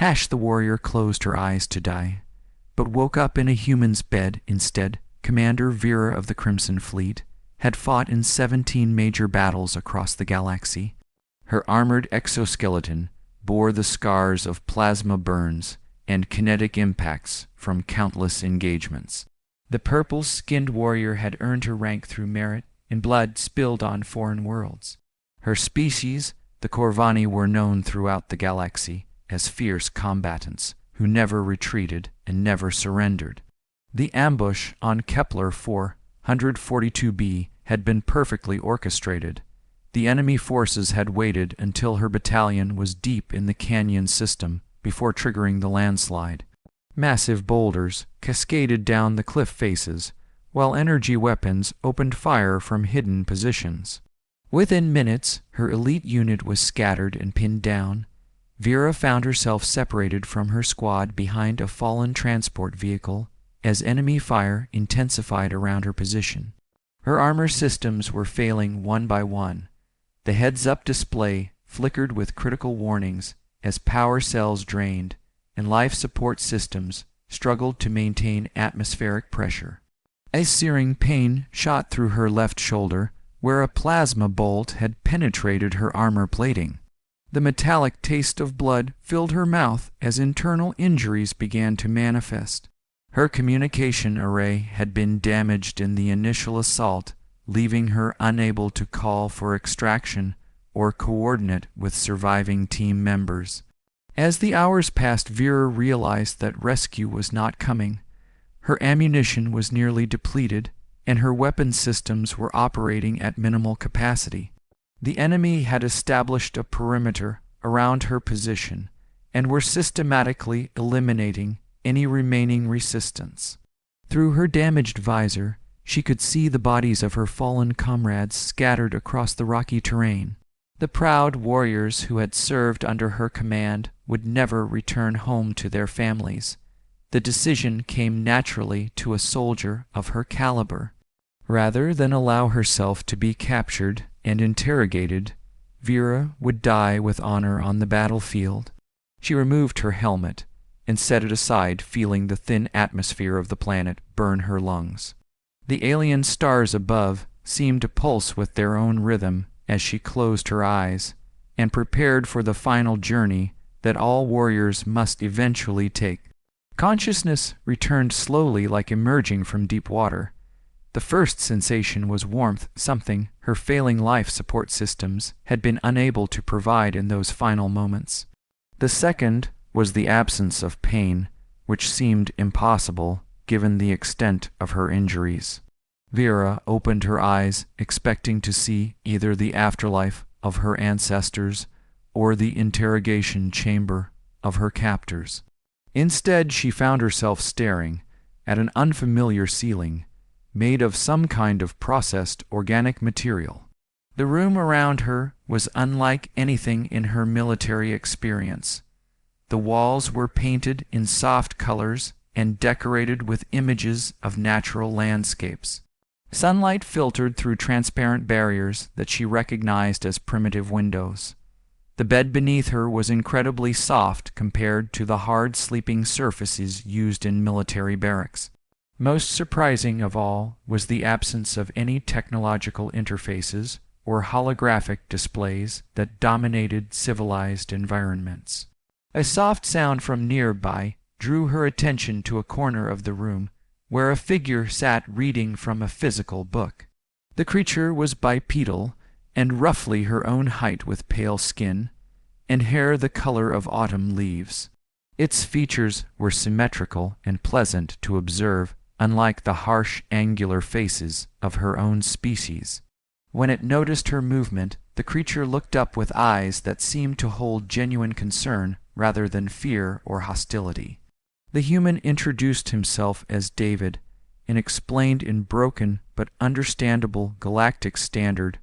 The warrior closed her eyes to die, but woke up in a human's bed instead. Commander Vera of the Crimson Fleet had fought in 17 major battles across the galaxy. Her armored exoskeleton bore the scars of plasma burns and kinetic impacts from countless engagements. The purple-skinned warrior had earned her rank through merit and blood spilled on foreign worlds. Her species, the Corvani, were known throughout the galaxy as fierce combatants who never retreated and never surrendered. The ambush on Kepler 442b had been perfectly orchestrated. The enemy forces had waited until her battalion was deep in the canyon system before triggering the landslide. Massive boulders cascaded down the cliff faces, while energy weapons opened fire from hidden positions. Within minutes, her elite unit was scattered and pinned down. Vera found herself separated from her squad behind a fallen transport vehicle as enemy fire intensified around her position. Her armor systems were failing one by one. The heads-up display flickered with critical warnings as power cells drained and life support systems struggled to maintain atmospheric pressure. A searing pain shot through her left shoulder where a plasma bolt had penetrated her armor plating. The metallic taste of blood filled her mouth as internal injuries began to manifest. Her communication array had been damaged in the initial assault, leaving her unable to call for extraction or coordinate with surviving team members. As the hours passed, Vera realized that rescue was not coming. Her ammunition was nearly depleted, and her weapon systems were operating at minimal capacity. The enemy had established a perimeter around her position and were systematically eliminating any remaining resistance. Through her damaged visor, she could see the bodies of her fallen comrades scattered across the rocky terrain. The proud warriors who had served under her command would never return home to their families. The decision came naturally to a soldier of her caliber. Rather than allow herself to be captured and interrogated, Vera would die with honor on the battlefield. She removed her helmet and set it aside, feeling the thin atmosphere of the planet burn her lungs. The alien stars above seemed to pulse with their own rhythm as she closed her eyes and prepared for the final journey that all warriors must eventually take. Consciousness returned slowly, like emerging from deep water. The first sensation was warmth, something her failing life support systems had been unable to provide in those final moments. The second was the absence of pain, which seemed impossible given the extent of her injuries. Vera opened her eyes, expecting to see either the afterlife of her ancestors or the interrogation chamber of her captors. Instead, she found herself staring at an unfamiliar ceiling made of some kind of processed organic material. The room around her was unlike anything in her military experience. The walls were painted in soft colors and decorated with images of natural landscapes. Sunlight filtered through transparent barriers that she recognized as primitive windows. The bed beneath her was incredibly soft compared to the hard sleeping surfaces used in military barracks. Most surprising of all was the absence of any technological interfaces or holographic displays that dominated civilized environments. A soft sound from nearby drew her attention to a corner of the room where a figure sat reading from a physical book. The creature was bipedal and roughly her own height, with pale skin and hair the color of autumn leaves. Its features were symmetrical and pleasant to observe, unlike the harsh, angular faces of her own species. When it noticed her movement, the creature looked up with eyes that seemed to hold genuine concern rather than fear or hostility. The human introduced himself as David and explained in broken but understandable galactic standard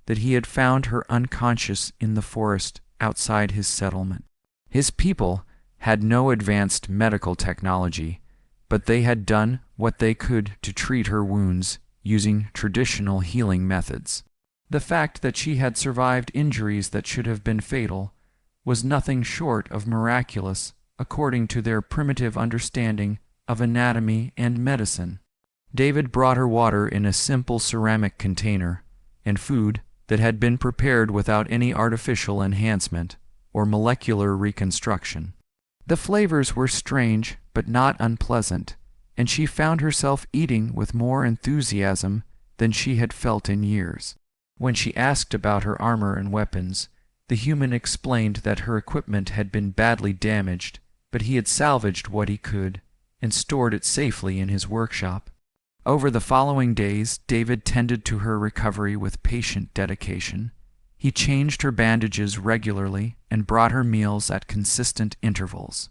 that he had found her unconscious in the forest outside his settlement. His people had no advanced medical technology, but they had done what they could to treat her wounds using traditional healing methods. The fact that she had survived injuries that should have been fatal was nothing short of miraculous according to their primitive understanding of anatomy and medicine. David brought her water in a simple ceramic container, and food that had been prepared without any artificial enhancement or molecular reconstruction. The flavors were strange but not unpleasant, and she found herself eating with more enthusiasm than she had felt in years. When she asked about her armor and weapons, the human explained that her equipment had been badly damaged, but he had salvaged what he could and stored it safely in his workshop. Over the following days, David tended to her recovery with patient dedication. He changed her bandages regularly and brought her meals at consistent intervals.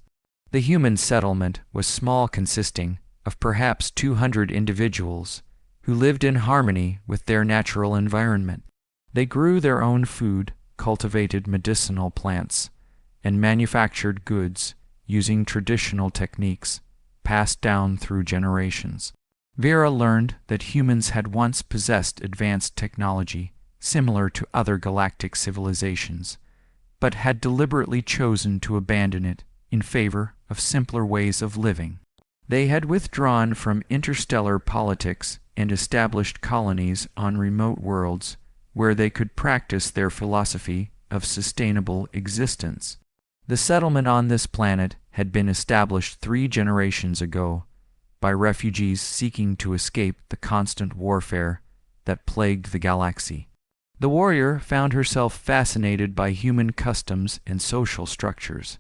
The human settlement was small, consisting of perhaps 200 individuals who lived in harmony with their natural environment. They grew their own food, cultivated medicinal plants, and manufactured goods using traditional techniques passed down through generations. Vera learned that humans had once possessed advanced technology similar to other galactic civilizations, but had deliberately chosen to abandon it in favor of simpler ways of living. They had withdrawn from interstellar politics and established colonies on remote worlds where they could practice their philosophy of sustainable existence. The settlement on this planet had been established 3 generations ago by refugees seeking to escape the constant warfare that plagued the galaxy. The warrior found herself fascinated by human customs and social structures.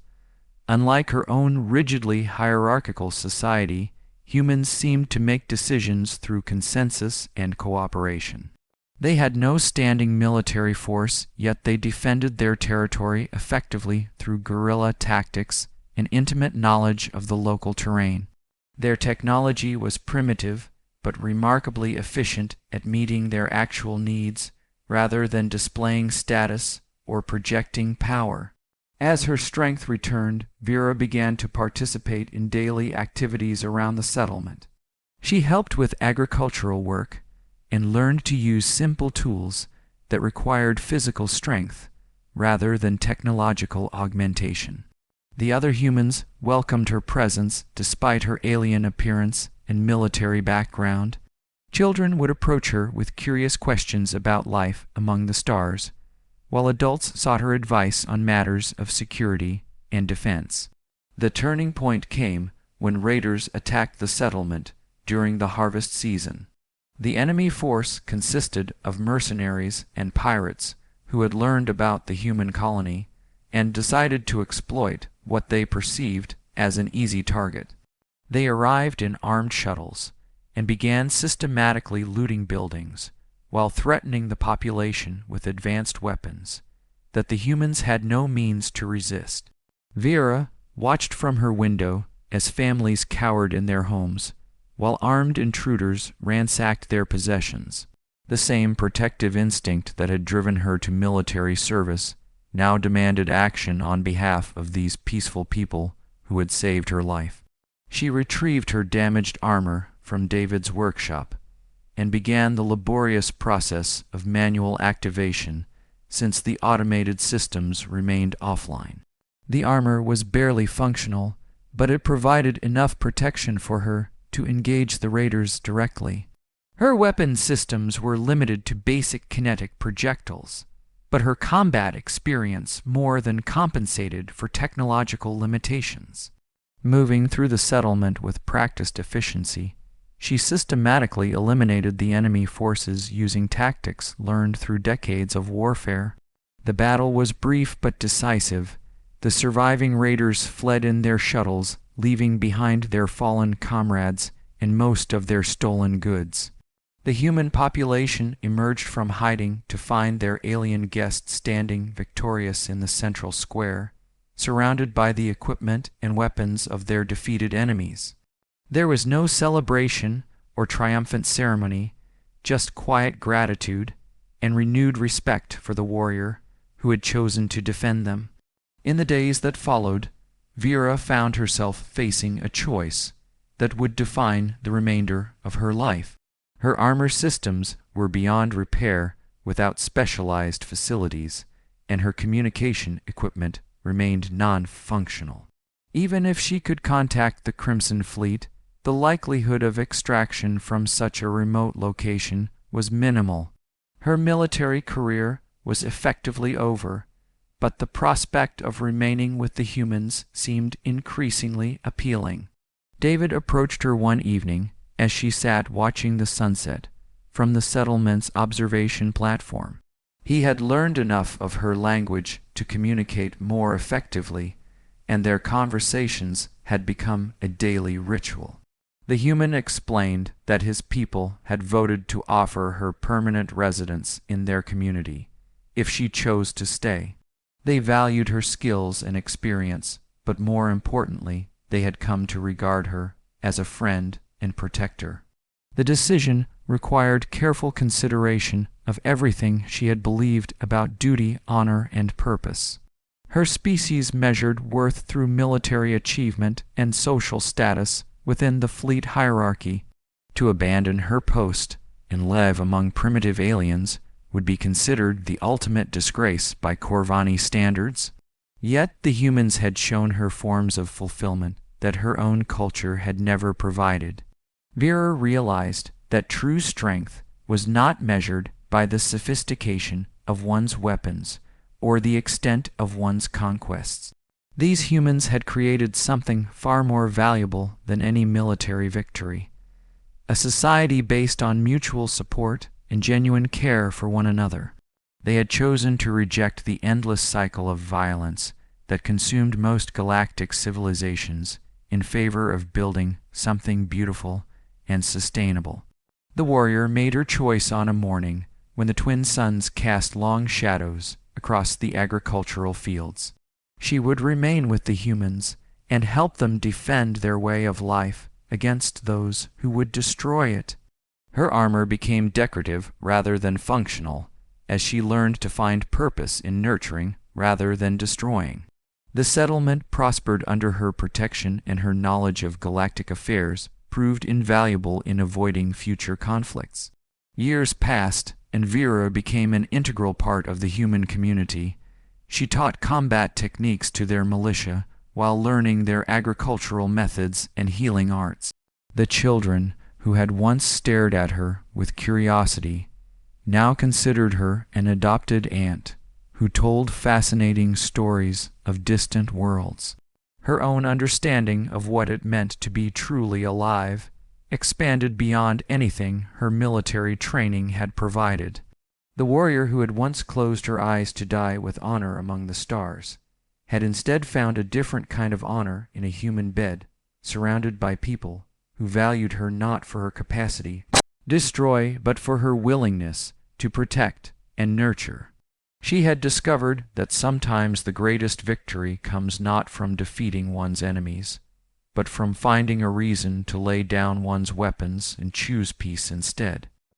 Unlike her own rigidly hierarchical society, humans seemed to make decisions through consensus and cooperation. They had no standing military force, yet they defended their territory effectively through guerrilla tactics and intimate knowledge of the local terrain. Their technology was primitive, but remarkably efficient at meeting their actual needs rather than displaying status or projecting power. As her strength returned, Vera began to participate in daily activities around the settlement. She helped with agricultural work and learned to use simple tools that required physical strength rather than technological augmentation. The other humans welcomed her presence despite her alien appearance and military background. Children would approach her with curious questions about life among the stars, while adults sought her advice on matters of security and defense. The turning point came when raiders attacked the settlement during the harvest season. The enemy force consisted of mercenaries and pirates who had learned about the human colony and decided to exploit what they perceived as an easy target. They arrived in armed shuttles and began systematically looting buildings while threatening the population with advanced weapons that the humans had no means to resist. Vera watched from her window as families cowered in their homes, while armed intruders ransacked their possessions. The same protective instinct that had driven her to military service now demanded action on behalf of these peaceful people who had saved her life. She retrieved her damaged armor from David's workshop and began the laborious process of manual activation since the automated systems remained offline. The armor was barely functional, but it provided enough protection for her to engage the raiders directly. Her weapon systems were limited to basic kinetic projectiles, but her combat experience more than compensated for technological limitations. Moving through the settlement with practiced efficiency, she systematically eliminated the enemy forces using tactics learned through decades of warfare. The battle was brief but decisive. The surviving raiders fled in their shuttles, leaving behind their fallen comrades and most of their stolen goods. The human population emerged from hiding to find their alien guests standing victorious in the central square, surrounded by the equipment and weapons of their defeated enemies. There was no celebration or triumphant ceremony, just quiet gratitude and renewed respect for the warrior who had chosen to defend them. In the days that followed, Vera found herself facing a choice that would define the remainder of her life. Her armor systems were beyond repair without specialized facilities, and her communication equipment remained non-functional. Even if she could contact the Crimson Fleet, the likelihood of extraction from such a remote location was minimal. Her military career was effectively over, but the prospect of remaining with the humans seemed increasingly appealing. David approached her one evening as she sat watching the sunset from the settlement's observation platform. He had learned enough of her language to communicate more effectively, and their conversations had become a daily ritual. The human explained that his people had voted to offer her permanent residence in their community if she chose to stay. They valued her skills and experience, but more importantly, they had come to regard her as a friend and protector. The decision required careful consideration of everything she had believed about duty, honor, and purpose. Her species measured worth through military achievement and social status within the fleet hierarchy. To abandon her post and live among primitive aliens would be considered the ultimate disgrace by Corvani standards. Yet the humans had shown her forms of fulfillment that her own culture had never provided. Vera realized that true strength was not measured by the sophistication of one's weapons or the extent of one's conquests. These humans had created something far more valuable than any military victory: a society based on mutual support and genuine care for one another. They had chosen to reject the endless cycle of violence that consumed most galactic civilizations in favor of building something beautiful and sustainable. The warrior made her choice on a morning when the twin suns cast long shadows across the agricultural fields. She would remain with the humans and help them defend their way of life against those who would destroy it. Her armor became decorative rather than functional, as she learned to find purpose in nurturing rather than destroying. The settlement prospered under her protection, and her knowledge of galactic affairs proved invaluable in avoiding future conflicts. Years passed, and Vera became an integral part of the human community. She taught combat techniques to their militia while learning their agricultural methods and healing arts. The children, who had once stared at her with curiosity, now considered her an adopted aunt who told fascinating stories of distant worlds. Her own understanding of what it meant to be truly alive expanded beyond anything her military training had provided. The warrior who had once closed her eyes to die with honor among the stars had instead found a different kind of honor in a human bed, surrounded by people who valued her not for her capacity to destroy, but for her willingness to protect and nurture. She had discovered that sometimes the greatest victory comes not from defeating one's enemies, but from finding a reason to lay down one's weapons and choose peace instead.